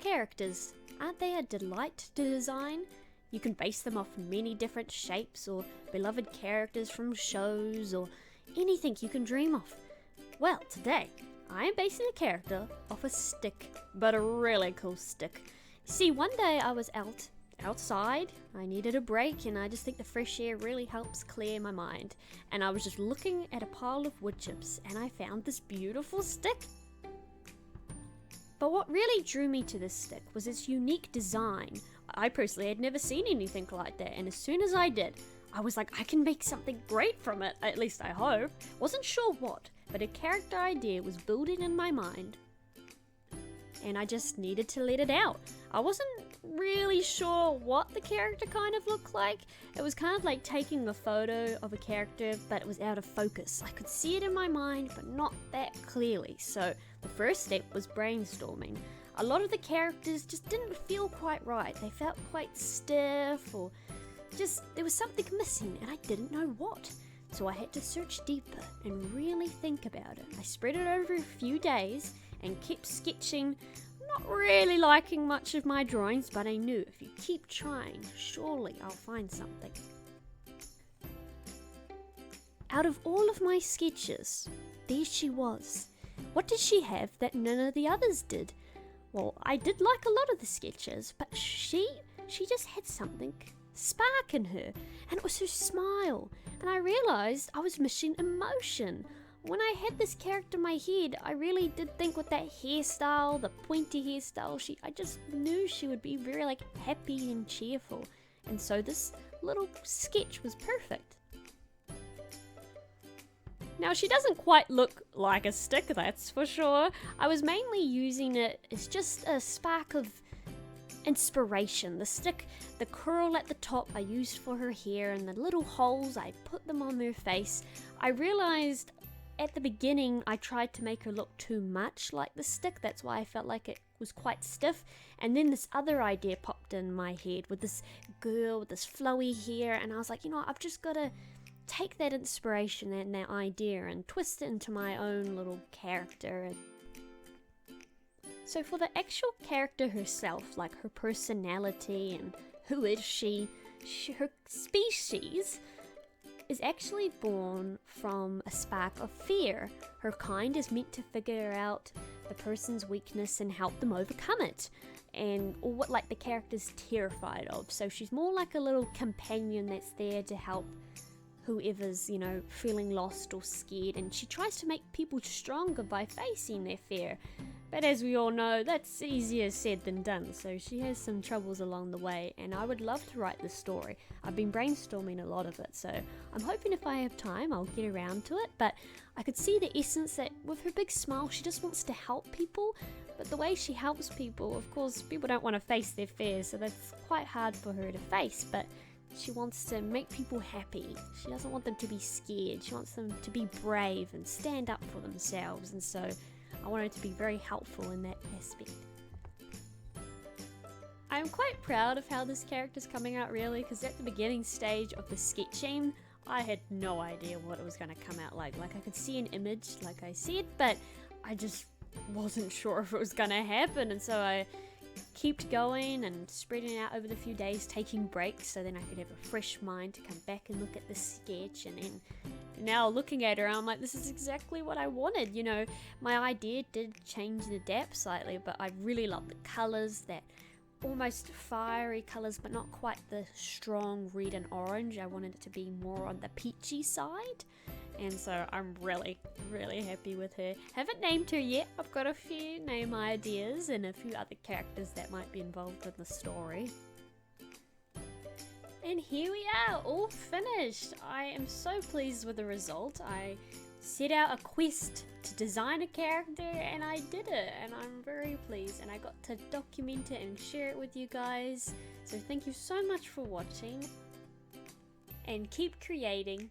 characters, aren't they a delight to design? You can base them off many different shapes or beloved characters from shows or anything you can dream of. Well, today, I am basing a character off a stick, but a really cool stick. See, one day I was outside, I needed a break, and I just think the fresh air really helps clear my mind. And I was just looking at a pile of wood chips, and I found this beautiful stick. But what really drew me to this stick was its unique design. I personally had never seen anything like that, and as soon as I did, I was like, I can make something great from it, at least I hope. Wasn't sure what, but a character idea was building in my mind, and I just needed to let it out. I wasn't really sure what the character kind of looked like. It was kind of like taking a photo of a character, but it was out of focus. I could see it in my mind, but not that clearly. So the first step was brainstorming. A lot of the characters just didn't feel quite right. They felt quite stiff, or just there was something missing, and I didn't know what. So I had to search deeper and really think about it. I spread it over a few days and kept sketching, not really liking much of my drawings, but I knew if you keep trying, surely I'll find something. Out of all of my sketches, there she was. What did she have that none of the others did? Well, I did like a lot of the sketches, but she just had something spark in her, and it was her smile, and I realized I was missing emotion. When I had this character in my head, I really did think with that hairstyle, the pointy hairstyle, I just knew she would be very happy and cheerful, and so this little sketch was perfect. Now, she doesn't quite look like a stick, that's for sure. I was mainly using it as just a spark of inspiration. The stick, the curl at the top I used for her hair, and the little holes, I put them on her face. I realized at the beginning I tried to make her look too much like the stick. That's why I felt like it was quite stiff. And then this other idea popped in my head with this girl with this flowy hair, and I was like, I've just got to take that inspiration and that idea and twist it into my own little character. So for the actual character herself, like her personality and who is she, her species is actually born from a spark of fear. Her kind is meant to figure out the person's weakness and help them overcome it, or what the character's terrified of. So she's more like a little companion that's there to help whoever's, feeling lost or scared, and she tries to make people stronger by facing their fear. But as we all know, that's easier said than done, so she has some troubles along the way, and I would love to write this story. I've been brainstorming a lot of it, so I'm hoping if I have time, I'll get around to it. But I could see the essence that with her big smile, she just wants to help people, but the way she helps people, of course, people don't want to face their fears, so that's quite hard for her to face, but she wants to make people happy. She doesn't want them to be scared. She wants them to be brave and stand up for themselves, and so I want her to be very helpful in that aspect. I'm quite proud of how this character's coming out, really, because at the beginning stage of the sketching, I had no idea what it was going to come out like. I could see an image, like I said, but I just wasn't sure if it was going to happen, and so I kept going and spreading it out over the few days, taking breaks so then I could have a fresh mind to come back and look at the sketch. And then now looking at her, I'm like, this is exactly what I wanted. My idea did change and adapt slightly, but I really love the colours, that almost fiery colours, but not quite the strong red and orange. I wanted it to be more on the peachy side, and so I'm really, really happy with her. Haven't named her yet. I've got a few name ideas and a few other characters that might be involved in the story. And here we are, all finished. I am so pleased with the result. I set out a quest to design a character, and I did it, and I'm very pleased, and I got to document it and share it with you guys. So thank you so much for watching, and keep creating.